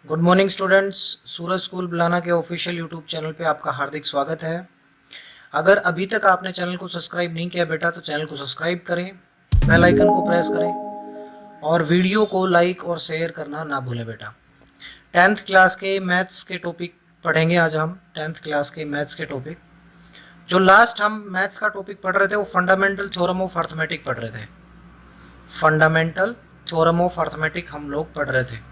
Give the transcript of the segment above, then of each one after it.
Good morning students. Suraj school Bulana के official YouTube channel पे आपका हार्दिक स्वागत है। अगर अभी तक आपने चैनल को सब्सक्राइब नहीं किया बेटा तो चैनल को सब्सक्राइब करें, बेल आइकन को प्रेस करें और वीडियो को लाइक और शेयर करना ना भूलें बेटा। 10th क्लास के मैथ्स के टॉपिक पढ़ेंगे आज हम। 10th क्लास के मैथ्स के टॉपिक जो लास्ट हम मैथ्स का टॉपिक पढ़ रहे थे वो फंडामेंटल थ्योरम ऑफ अर्थमेटिक पढ़ रहे थे। फंडामेंटल थ्योरम ऑफ अर्थमेटिक हम लोग पढ़ रहे थे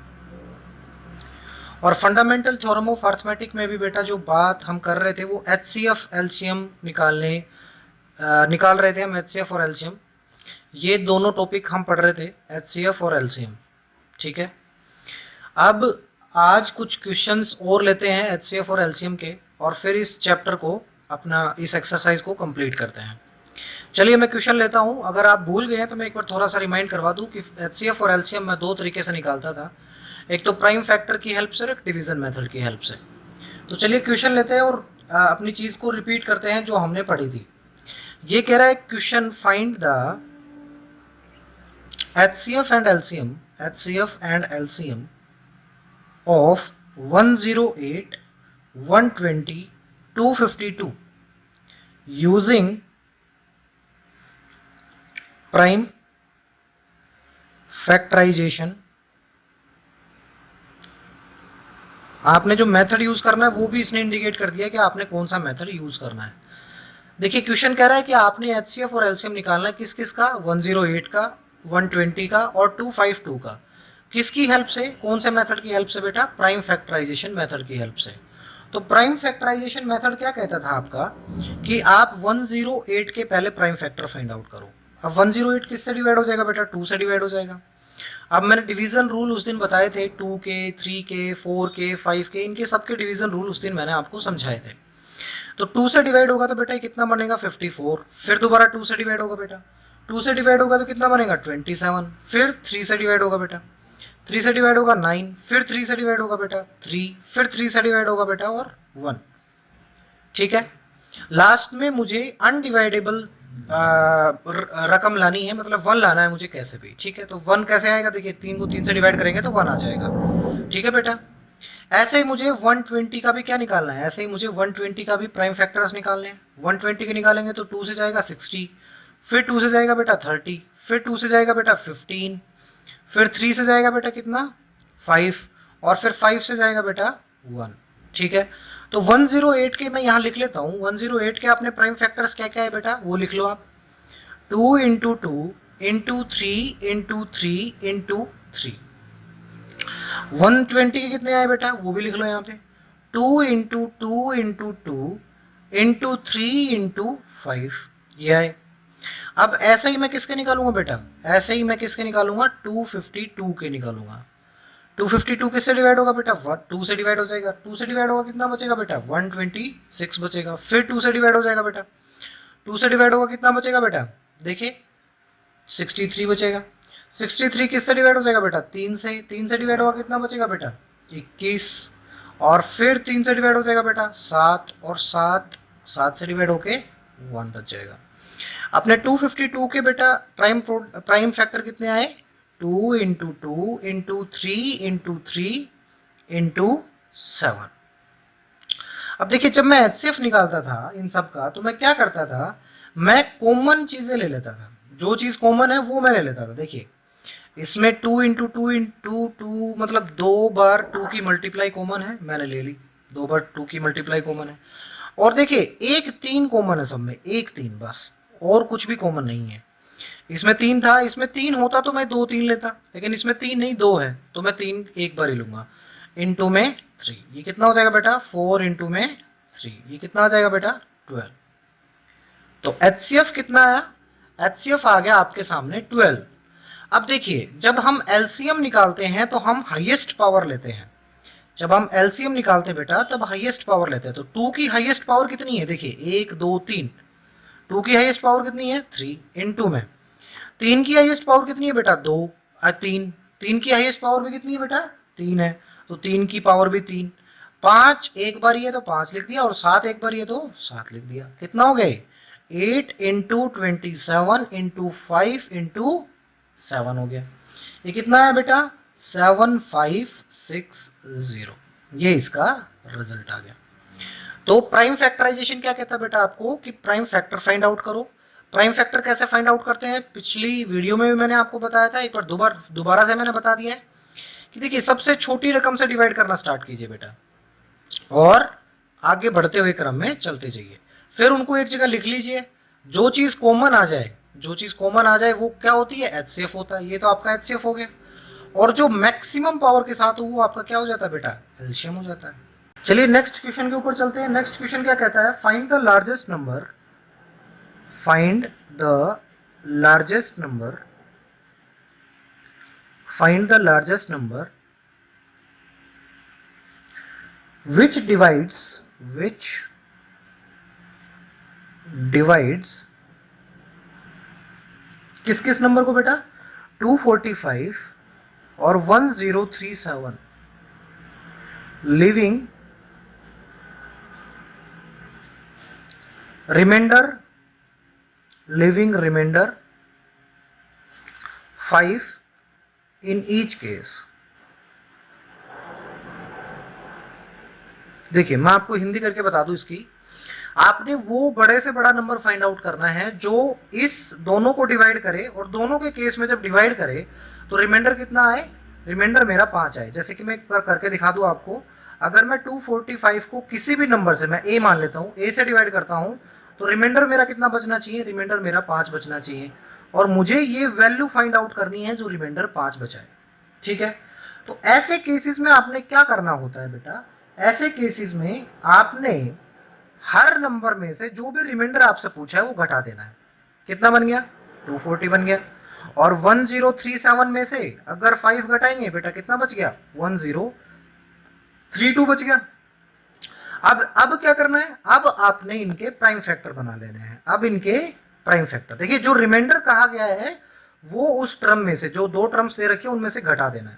और फंडामेंटल थ्योरम ऑफ अर्थमेटिक में भी बेटा जो बात हम कर रहे थे वो एचसीएफ एलसीएम निकाल रहे थे हम। एचसीएफ और एलसीएम ये दोनों टॉपिक हम पढ़ रहे थे, एचसीएफ और एलसीएम। ठीक है, अब आज कुछ क्वेश्चंस और लेते हैं एचसीएफ और एलसीएम के और फिर इस चैप्टर को अपना इस एक्सरसाइज को कंप्लीट करते हैं। चलिए मैं क्वेश्चन लेता हूं। अगर आप भूल गए हैं तो मैं एक बार थोड़ा सा रिमाइंड करवा दूं कि एचसीएफ और एलसीएम मैं दो तरीके से निकालता था, एक तो प्राइम फैक्टर की हेल्प से और एक डिवीजन मेथड की हेल्प से। तो चलिए क्वेश्चन लेते हैं और अपनी चीज को रिपीट करते हैं जो हमने पढ़ी थी। ये कह रहा है question, find the HCF and LCM of 108, 120, 252 using prime factorization. आपने जो मेथड यूज करना है वो भी इसने इंडिकेट कर दिया कि आपने कौन सा मेथड यूज करना है। देखिए क्वेश्चन कह रहा है कि आपने एचसीएफ और एलसीएम निकालना है किस किस का, 108 का, 120 का और 252 का। किसकी हेल्प से, कौन से मेथड की हेल्प से बेटा? प्राइम फैक्टराइजेशन मेथड की हेल्प से। तो प्राइम फैक्टराइजेशन मेथड क्या कहता था आपका कि आप 108 के पहले प्राइम फैक्टर फाइंड आउट करो। अब 108 किससे डिवाइड हो जाएगा बेटा? 2 से डिवाइड हो जाएगा। अब मैंने डिवीजन रूल उस दिन बताए थे, 2 के, 3 के, 4 के, 5 के, इनके सबके डिवीजन रूल उस दिन मैंने आपको समझाए थे। तो 2 से डिवाइड होगा तो बेटा कितना बनेगा? 54। फिर दोबारा 2 से डिवाइड होगा बेटा, 2 से डिवाइड होगा तो कितना बनेगा? 27। फिर 3 से डिवाइड होगा बेटा, 3 से डिवाइड होगा 9। फिर 3 से डिवाइड होगा बेटा 3। फिर 3 से डिवाइड होगा बेटा और 1। ठीक है, लास्ट में मुझे अनडिवाइडेबल रकम लानी है, मतलब 1 लाना है मुझे कैसे भी। ठीक है, तो 1 कैसे आएगा? देखिए 3 को 3 से डिवाइड करेंगे तो 1 आ जाएगा। ठीक है बेटा, ऐसे ही मुझे 120 का भी क्या निकालना है? ऐसे ही मुझे 120 का भी प्राइम फैक्टर्स निकालने हैं। 120 के निकालेंगे तो 2 से जाएगा 60, फिर 2 से जाएगा बेटा 30, फिर 2 से जाएगा बेटा 15, फिर 3 से जाएगा बेटा कितना? 5, और फिर 5 से जाएगा बेटा 1। ठीक है, तो 108 के मैं यहाँ लिख लेता हूँ। 108 के अपने प्राइम फैक्टर्स क्या क्या है बेटा वो लिख लो आप। 2 इंटू 2 इंटू 3 इंटू 3 इंटू 3। 120 के कितने आए बेटा वो भी लिख लो यहाँ पे। 2 इंटू 2 इंटू 2 इंटू 3 इंटू 5 ये आए। अब ऐसे ही मैं किसके निकालूंगा बेटा? ऐसे ही मैं किसके निकालूंगा? 252 के निकालूंगा। 252 किससे डिवाइड होगा बेटा? 2 से डिवाइड हो जाएगा। 2 से डिवाइड होगा कितना बचेगा बेटा? 126 बचेगा। फिर 2 से डिवाइड हो जाएगा बेटा, 2 से डिवाइड होगा कितना बचेगा बेटा? देखिए 63 बचेगा। 63 किससे डिवाइड हो जाएगा बेटा? 3 से। 3 से डिवाइड होगा कितना बचेगा बेटा? 21। और फिर 3 से डिवाइड हो जाएगा बेटा 7, और 7 से डिवाइड होके 1 बच जाएगा। अपने 252 के बेटा प्राइम फैक्टर कितने आए? 2 इंटू 2 इंटू 3 इंटू 3 इंटू 7। अब देखिए जब मैं एचसीएफ निकालता था इन सब का तो मैं क्या करता था, मैं कॉमन चीजें ले लेता था। जो चीज कॉमन है वो मैं ले लेता था। देखिए इसमें 2 इंटू 2 इंटू 2 मतलब 2 बार 2 की मल्टीप्लाई कॉमन है, मैंने ले ली। 2 बार 2 की मल्टीप्लाई कॉमन है। और देखिए एक 3 कॉमन है सब में, एक 3 बस, और कुछ भी कॉमन नहीं है। इसमें 3 था, इसमें 3 होता तो मैं 2 3 लेता, लेकिन इसमें 3 नहीं 2 है तो मैं 3 एक बार ही लूंगा। इंटू में 3, ये कितना हो जाएगा बेटा? 4 इंटू में 3, ये कितना आ जाएगा बेटा? 12। तो एचसीएफ कितना आया? एचसीएफ आ गया आपके सामने 12। अब देखिए जब हम एलसीएम निकालते हैं तो हम हाईएस्ट पावर लेते हैं। जब हम एलसीएम निकालते हैं बेटा तब हाईएस्ट पावर लेते हैं। तो 2 की हाईएस्ट पावर कितनी है? देखिए 1 2 3, 2 की हाईएस्ट पावर कितनी है? 3 इंटू में 3 की हाईएस्ट पावर कितनी है बेटा? 2 3, 3 की हाईएस्ट पावर भी कितनी है बेटा? 3 है, तो 3 की पावर भी 3। 5 एक बार है तो 5 लिख दिया, और 7 एक बार है तो 7 लिख दिया। कितना हो गए? 8 इंटू 27 इंटू 5 इंटू 7 हो गया। ये कितना है बेटा? 7560, ये इसका रिजल्ट आ गया। तो प्राइम फैक्टराइजेशन क्या कहता है बेटा आपको कि प्राइम फैक्टर फाइंड आउट करो। प्राइम फैक्टर कैसे फाइंड आउट करते हैं, पिछली वीडियो में भी मैंने आपको बताया था, एक बार दोबारा से मैंने बता दिया है कि देखिए सबसे छोटी रकम से डिवाइड करना स्टार्ट कीजिए बेटा और आगे बढ़ते हुए क्रम में चलते जाइए। फिर उनको एक जगह लिख लीजिए, जो चीज़ कॉमन आ जाए, जो चीज़ कॉमन आ जाए वो क्या होती है, एचसीएफ होता है। ये तो आपका एचसीएफ हो गया। और जो मैक्सिमम पावर के साथ हो वो आपका क्या हो जाता है बेटा, एलसीएम हो जाता है। चलिए नेक्स्ट क्वेश्चन के ऊपर चलते हैं। नेक्स्ट क्वेश्चन क्या कहता है, find the largest number, find the largest number, find the largest number which divides किस किस नंबर को बेटा, 245 और 1037, living reminder 5 in each case। देखिए मैं आपको हिंदी करके बता दूं इसकी, आपने वो बड़े से बड़ा नंबर फाइंड आउट करना है जो इस दोनों को डिवाइड करे, और दोनों के केस में जब डिवाइड करे तो रिमाइंडर कितना आए, रिमाइंडर मेरा 5 आए। जैसे कि मैं एक बार करके दिखा दूं आपको, अगर मैं 245 को किसी भी नंबर से, मैं ए मान लेता हूँ, ए से डिवाइड करता हूँ तो रिमाइंडर मेरा कितना बचना चाहिए, रिमाइंडर मेरा 5 बचना चाहिए, और मुझे ये वैल्यू फाइंड आउट करनी है जो रिमाइंडर 5 बचा है। ठीक है, तो ऐसे केसेस में आपने क्या करना होता है बेटा, ऐसे केसेस में आपने हर नंबर में से जो भी रिमाइंडर आपसे पूछा है वो घटा देना है। कितना बन गया, 240 बन गया। और 1037 में से अगर 5 घटाएंगे बेटा कितना बच गया, 1032 बच गया। अब क्या करना है, अब आपने इनके प्राइम फैक्टर बना लेने हैं। अब इनके प्राइम फैक्टर देखिए, जो रिमाइंडर कहा गया है वो उस टर्म में से, जो 2 टर्म्स दे रखी है उनमें से घटा देना है।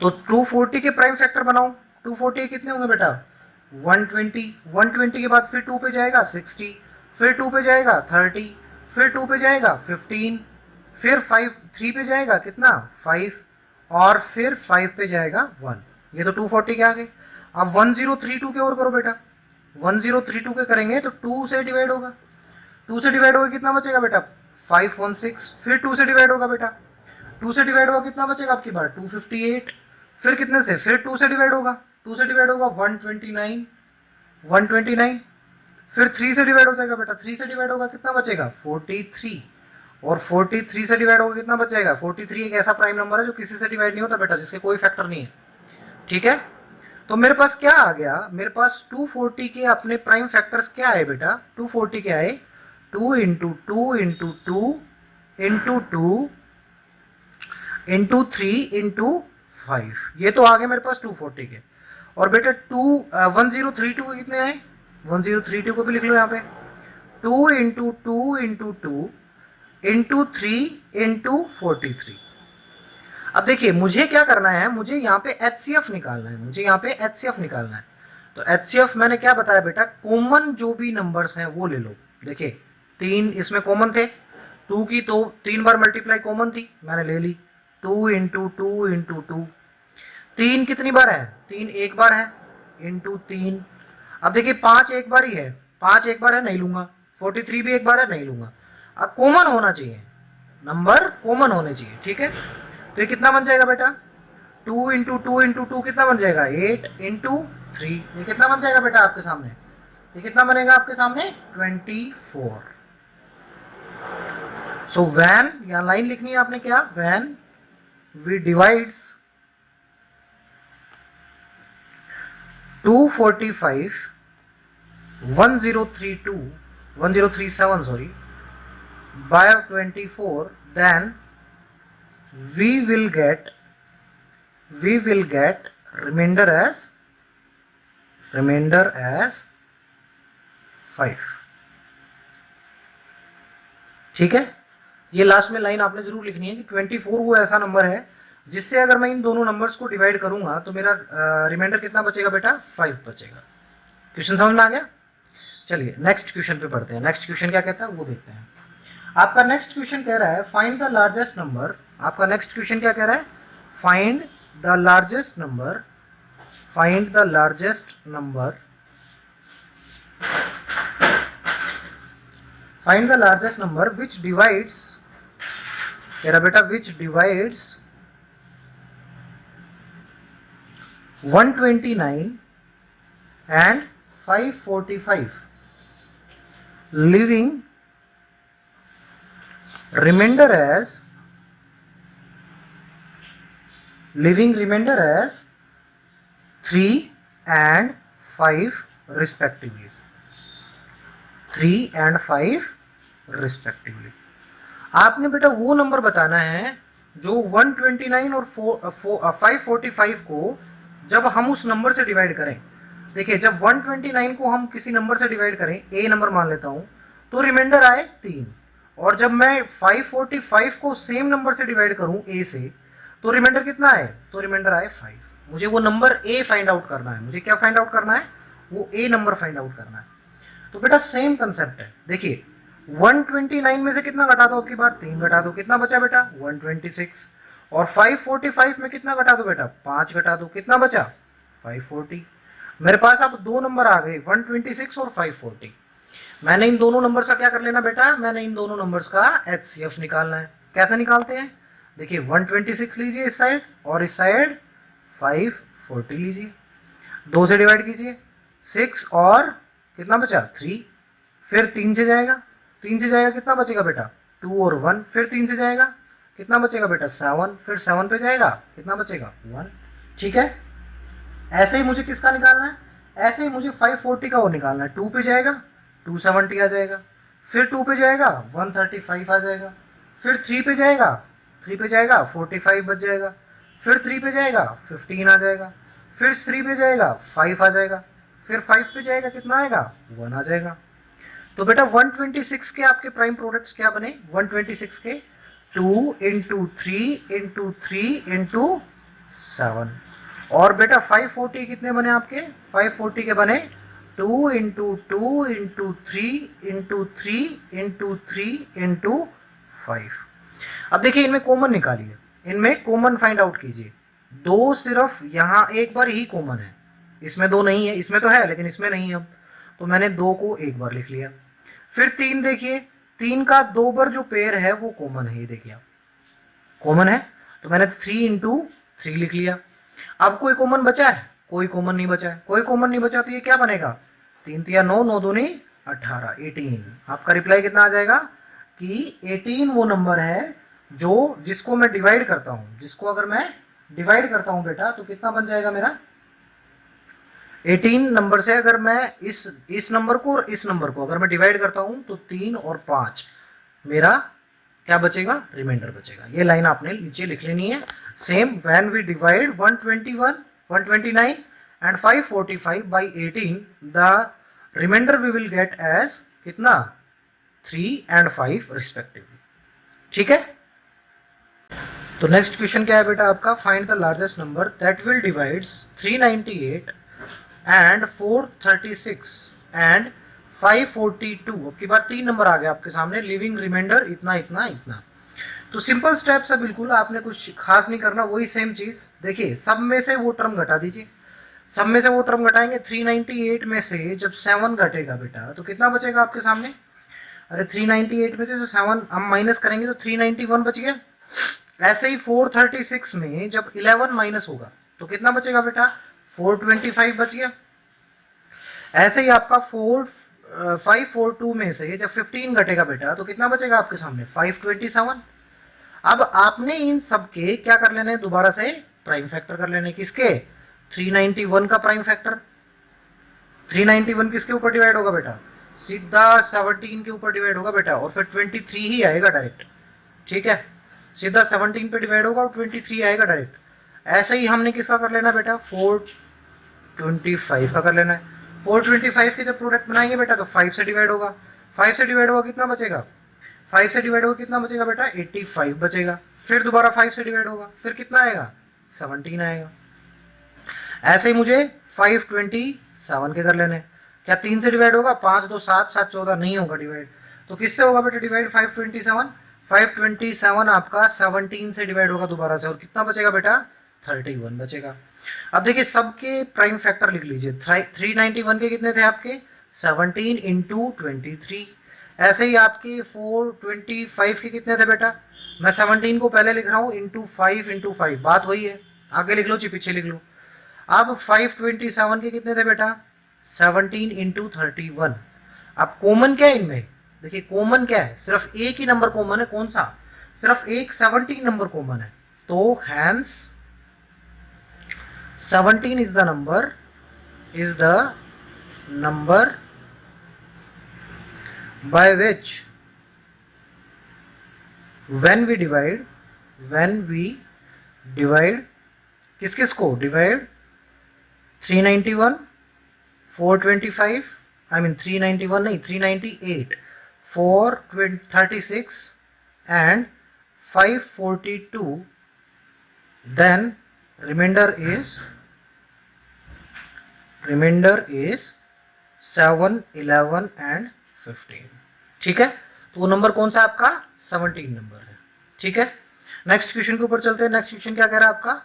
तो 240 के प्राइम फैक्टर बनाओ। 240 कितने होंगे बेटा, 120, 120 के बाद फिर 2 पे जाएगा 60, फिर 2 पे जाएगा 30, फिर 2 पे जाएगा 15, फिर 3 पे जाएगा कितना 5, और फिर 5 पे जाएगा 1। ये तो 240 के आ गए। अब 1032 के और करो बेटा, 1032 के करेंगे तो 2 से डिवाइड होगा, 2 से डिवाइड होगा कितना बचेगा बेटा, 516, फिर 2 से डिवाइड होगा बेटा, 2 से डिवाइड होगा कितना बचेगा आपकी बार, 258, फिर कितने से, फिर 2 से डिवाइड होगा, 2 से डिवाइड होगा 129, 129, फिर 3 से डिवाइड हो जाएगा बेटा, 3 से डिवाइड होगा कितना बचेगा 43, और 43 से डिवाइड होगा कितना बचेगा 43। एक ऐसा प्राइम नंबर है जो किसी से डिवाइड नहीं होता बेटा, जिसके कोई फैक्टर नहीं है। ठीक है, तो मेरे पास क्या आ गया, मेरे पास 240 के अपने प्राइम फैक्टर्स क्या आए बेटा, 240 के आए 2 into 2 into 2 into 2 into 3 into 5, ये तो आ गए मेरे पास 240 के। और बेटा 1032 के कितने आए, 1032 को भी लिख लो यहाँ पे, 2 इंटू 2 इंटू 2 इंटू 3 इंटू 43। अब देखिए मुझे क्या करना है, मुझे यहाँ पे एचसीएफ निकालना है, मुझे यहाँ पे एचसीएफ निकालना है। तो एचसीएफ मैंने क्या बताया बेटा, कॉमन जो भी नंबर्स हैं वो ले लो। देखिए 3 इसमें कॉमन थे, 2 की तो 3 बार मल्टीप्लाई कॉमन थी, मैंने ले ली, 2 इंटू 2 इंटू 2, 3 कितनी बार है, 3 एक बार है, इंटू 3। अब देखिए 5 एक बार ही है, 5 एक बार है नहीं लूंगा, 43 भी एक बार है नहीं लूंगा। अब कॉमन होना चाहिए, नंबर कॉमन होने चाहिए। ठीक है, तो ये कितना बन जाएगा बेटा, 2 इंटू 2 इंटू 2 कितना बन जाएगा, 8 इंटू 3, ये कितना बन जाएगा बेटा आपके सामने, ये कितना बनेगा आपके सामने 24। सो व्हेन, यहाँ लाइन लिखनी है आपने क्या, when we divides 245 1037 sorry by 24, then we will get remainder as 5। ठीक है, ये लास्ट में लाइन आपने जरूर लिखनी है कि 24 वो ऐसा नंबर है जिससे अगर मैं इन दोनों नंबर्स को डिवाइड करूंगा तो मेरा रिमाइंडर कितना बचेगा बेटा, 5 बचेगा। क्वेश्चन समझ में आ गया। चलिए नेक्स्ट क्वेश्चन पे पढ़ते हैं। नेक्स्ट क्वेश्चन क्या कहता है वो देखते हैं। आपका नेक्स्ट क्वेश्चन कह रहा है फाइंड द लार्जेस्ट नंबर। आपका नेक्स्ट क्वेश्चन क्या कह रहा है, find the largest number, find the largest number, find the largest number which divides, कह रहा बेटा विच divides 129 and 545, leaving remainder as 3 and 5 respectively, 3 and 5 respectively। आपने बेटा वो नंबर बताना है जो 129 और 545 को जब हम उस नंबर से डिवाइड करें। देखिए जब 129 को हम किसी नंबर से डिवाइड करें, ए नंबर मान लेता हूं, तो रिमाइंडर आए 3, और जब मैं 545 को सेम नंबर से डिवाइड करूं ए से, तो रिमाइंडर कितना आए, तो रिमाइंडर आए 5। मुझे वो नंबर ए फाइंड आउट करना है, मुझे क्या फाइंड आउट करना है, वो ए नंबर फाइंड आउट करना है। तो बेटा सेम कंसेप्ट है। देखिए 129 में से कितना घटा दो, आपकी बार 3 घटा दो, कितना बचा बेटा 126, और 545 में कितना घटा दो बेटा 5 घटा दो, कितना बचा 540। मेरे पास अब दो नंबर आ गए 126 और 540। मैंने इन दोनों नंबर्स का क्या कर लेना बेटा, मैंने इन दोनों नंबर्स का HCF निकालना है। कैसे निकालते हैं, देखिए 126 लीजिए इस साइड, और इस साइड 540 लीजिए, 2 से डिवाइड कीजिए, 6 और कितना बचा 3, फिर 3 से जाएगा, 3 से जाएगा कितना बचेगा बेटा 2 और 1, फिर 3 से जाएगा कितना बचेगा बेटा 7, फिर 7 पे जाएगा कितना बचेगा 1। ठीक है, ऐसे ही मुझे किसका निकालना है, ऐसे ही मुझे 540 का वो निकालना है। 2 पे जाएगा 270 आ जाएगा, फिर 2 पे जाएगा 135 आ जाएगा, फिर 3 पे जाएगा 45 बच जाएगा, फिर 3 पे जाएगा 15 आ जाएगा, फिर 3 पे जाएगा 5 आ जाएगा, फिर 5 पे जाएगा कितना आएगा 1 आ जाएगा। तो बेटा 126 के आपके प्राइम प्रोडक्ट्स क्या बने, 126 के 2 इंटू 3 इंटू 3 इंटू 7, और बेटा 540 कितने बने आपके, 540 के बने 2 into 2 into 3 into 3 into 3 into 5। अब देखिए इनमें कॉमन निकालिए, इनमें कॉमन फाइंड आउट कीजिए। 2 सिर्फ यहाँ एक बार ही कॉमन है, इसमें 2 नहीं है, इसमें तो है लेकिन इसमें नहीं है। अब तो मैंने 2 को एक बार लिख लिया। फिर 3 देखिए, 3 का 2 बार जो पेयर है वो कॉमन है, ये देखिए आप कॉमन है, तो मैंने 3 इंटू 3 लिख लिया। अब कोई कॉमन बचा है, कोई कॉमन नहीं बचा है, कोई कॉमन नहीं बचा, तो ये क्या बनेगा 3 तिया 9, 9 दूनी 18, 18। आपका रिप्लाई कितना आ जाएगा कि 18 वो नंबर है जो जिसको मैं डिवाइड करता हूँ, जिसको अगर मैं डिवाइड करता हूँ बेटा तो कितना बन जाएगा मेरा 18 नंबर से। अगर मैं इस नंबर को और इस नंबर को अगर मैं डिवाइड करता हूँ तो 3 और 5 मेरा क्या बचेगा, रिमाइंडर बचेगा। ये लाइन आपने नीचे लिख लेनी है। Same when we divide 129 and 545 by 18 the remainder we will get as कितना 3 and 5 रिस्पेक्टिवली। ठीक है, तो नेक्स्ट क्वेश्चन क्या है बेटा आपका, find the largest number that will divides 398 and 436 and 542। अब की बार 3 नंबर आ गए आपके सामने, लिविंग रिमाइंडर इतना इतना इतना। तो सिंपल स्टेप्स है बिल्कुल, आपने कुछ खास नहीं करना, वही सेम चीज। देखिए सब में से वो टर्म घटा दीजिए, सब में से वो टर्म घटाएंगे। 398 में से जब 7 घटेगा बेटा तो कितना बचेगा आपके सामने, अरे 398 में से 7 हम माइनस करेंगे तो 391 बच गया। ऐसे ही 436 में जब 11 माइनस होगा तो कितना बचेगा बेटा 425 बच गया। ऐसे ही आपका 542 में से जब 15 घटेगा बेटा तो कितना बचेगा आपके सामने 527। अब आपने इन सब के क्या कर लेने, दोबारा से प्राइम फैक्टर कर लेने। किसके, 391 का प्राइम फैक्टर। 391 किसके ऊपर डिवाइड होगा बेटा, सीधा 17 के ऊपर डिवाइड होगा बेटा, और फिर 23 ही आएगा डायरेक्ट। ठीक है, सीधा 17 पे डिवाइड होगा और 23 आएगा डायरेक्ट। ऐसे ही हमने किसका कर लेना बेटा 425 का कर लेना है। 425 के जब प्रोडक्ट बनाएंगे बेटा तो 5 से डिवाइड होगा, 5 से डिवाइड होगा कितना बचेगा, 5 से डिवाइड होगा कितना बचेगा बेटा 85 बचेगा। फिर दोबारा 5 से डिवाइड होगा, फिर कितना आएगा 17 आएगा। ऐसे ही मुझे 527 के कर लेने। क्या 3 से डिवाइड होगा, 5 2 7 7 14 नहीं होगा डिवाइड, तो किससे होगा बेटा डिवाइड 527, 527 आपका 17 से डिवाइड होगा दोबारा से, और कितना बचेगा बेटा 31 बचेगा। अब देखिए सबके प्राइम फैक्टर लिख लीजिए। 391 के कितने थे आपके 17 इंटू 23। ऐसे ही आपके 425 के कितने थे बेटा, मैं 17 को पहले लिख रहा हूँ इंटू 5 बात वही है, आगे लिख लो ची पीछे लिख लो। अब 527 के कितने थे बेटा 17 इंटू 31। अब कॉमन क्या है इनमें, देखिए कॉमन क्या है, सिर्फ एक ही नंबर कॉमन है, कौन सा, सिर्फ एक 17 नंबर कॉमन है, तो hence 17 is the number by which when we divide किस किस को डिवाइड 391 425 391 नहीं 398 436 and 542, then remainder is 7 11 and 15। ठीक है, तो वो नंबर कौन सा आपका 17 नंबर है। ठीक है, नेक्स्ट क्वेश्चन के ऊपर चलते हैं। नेक्स्ट क्वेश्चन क्या कह रहा है आपका,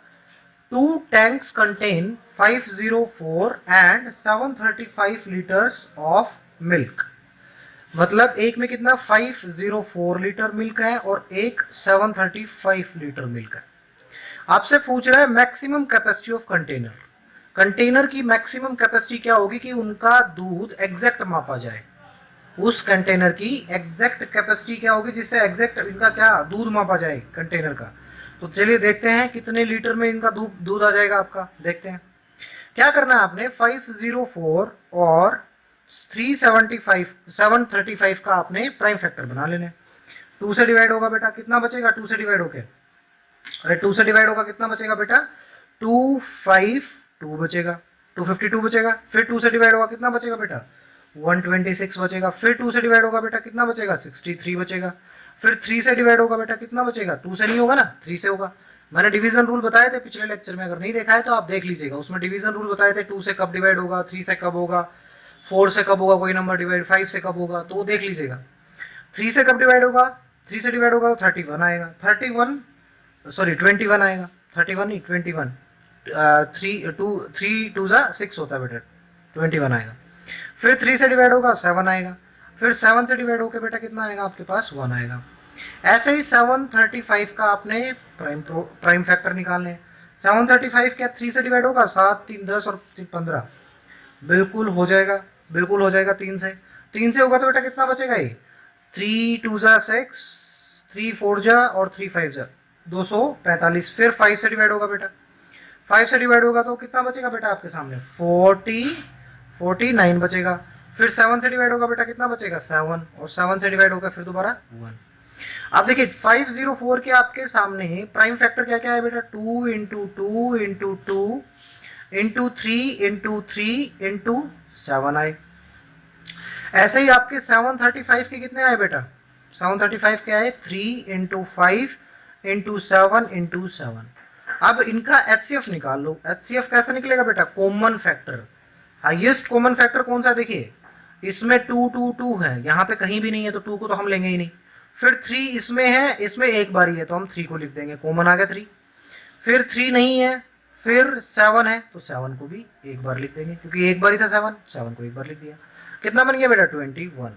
2 tanks contain 504 and 735 liters of milk। मतलब एक में कितना 504 लीटर मिल्क है और एक 735 लीटर मिल्क है। आपसे पूछ रहा है maximum capacity of container, container की मैक्सिमम कैपेसिटी क्या होगी कि उनका दूध एग्जैक्ट मापा जाए, उस कंटेनर की एग्जैक्ट कैपेसिटी क्या होगी जिससे एग्जैक्ट इनका क्या दूध मापा जाए कंटेनर का। तो चलिए देखते हैं कितने लीटर में इनका दूध आ जाएगा आपका। देखते हैं क्या करना है आपने, 504 और 735 का आपने प्राइम फैक्टर बना लेने। 2 से डिवाइड होगा बेटा कितना बचेगा, 2 से डिवाइड होके, अरे 2 से डिवाइड होगा कितना बचेगा बेटा 252 बचेगा, 252 बचेगा। फिर 2 से डिवाइड होगा कितना बचेगा बेटा 126 बचेगा। फिर 2 से डिवाइड होगा बेटा कितना बचेगा 63 बचेगा। फिर 3 से डिवाइड होगा बेटा कितना बचेगा, 2 से नहीं होगा ना 3 से होगा। मैंने डिवीजन रूल बताए थे पिछले लेक्चर में, अगर नहीं देखा है तो आप देख लीजिएगा, उसमें डिवीजन रूल बताए थे 2 से कब डिवाइड होगा, 3 से कब होगा, 4 से कब होगा कोई नंबर डिवाइड, 5 से कब होगा, तो वो देख लीजिएगा। 3 से कब डिवाइड होगा, 3 से डिवाइड होगा तो 31 आएगा, 21 आएगा, 31 नहीं 21, 3 2 6 होता है बेटा 21 आएगा। फिर 3 से डिवाइड होगा 7 आएगा। फिर 7 से डिवाइड होकर बेटा कितना आएगा आपके पास 1 आएगा। ऐसे ही 735 का आपने प्राइम फैक्टर निकालने। 735 क्या 3 से डिवाइड होगा, 7 3 10 और 3 15, बिल्कुल हो जाएगा, बिल्कुल हो जाएगा। 3 से होगा तो बेटा कितना बचेगा ये 3 2 6, 3 4 और 3 5 245। फिर 5 से डिवाइड होगा बेटा, 5 से डिवाइड होगा तो कितना बचेगा बेटा आपके सामने 49 बचेगा। फिर 7 से डिवाइड होगा बेटा कितना बचेगा 7, और 7 से डिवाइड होगा फिर दोबारा 1। अब देखिए 504 के आपके सामने प्राइम फैक्टर क्या क्या है बेटा 2 into 2 into 2 into 3 into 3 into 7 आए। ऐसे ही आपके 735 के कितने आए बेटा, 735 के आए 3 इंटू 5 इंटू 7 इंटू 7। अब इनका HCF निकाल लो। HCF कैसे निकलेगा बेटा, common factor, highest common factor कौन सा, देखिए इसमें 2 2 2 है, यहाँ पे कहीं भी नहीं है तो 2 को तो हम लेंगे ही नहीं। फिर 3 इसमें है, इसमें एक बार ही है तो हम 3 को लिख देंगे, कॉमन आ गया 3। फिर 3 नहीं है, फिर 7 है तो 7 को भी एक बार लिख देंगे क्योंकि एक बार ही था 7 को एक बार लिख दिया। कितना बन गया बेटा 21।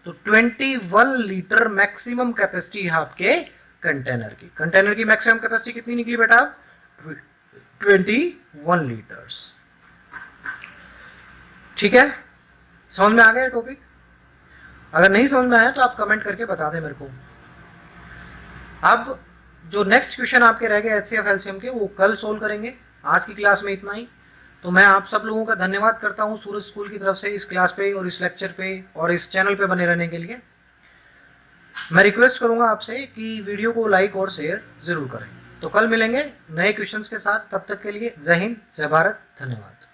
तो 21 लीटर मैक्सिमम कैपेसिटी है आपके कंटेनर की। कंटेनर की मैक्सिमम कैपेसिटी कितनी निकली बेटा 21 लीटर्स। ठीक है, समझ में आ गया टॉपिक? अगर नहीं समझ में आया तो आप कमेंट करके बता दें मेरे को। अब जो नेक्स्ट क्वेश्चन आपके रह गए HCF LCM के वो कल सोल्व करेंगे। आज की क्लास में इतना ही। तो मैं आप सब लोगों का धन्यवाद करता हूं सूरज स्कूल की तरफ से इस क्लास पे और इस लेक्चर पे और इस चैनल पे बने रहने के लिए। मैं रिक्वेस्ट करूंगा आपसे कि वीडियो को लाइक और शेयर जरूर करें। तो कल मिलेंगे नए क्वेश्चंस के साथ, तब तक के लिए जय हिंद, जय भारत, धन्यवाद।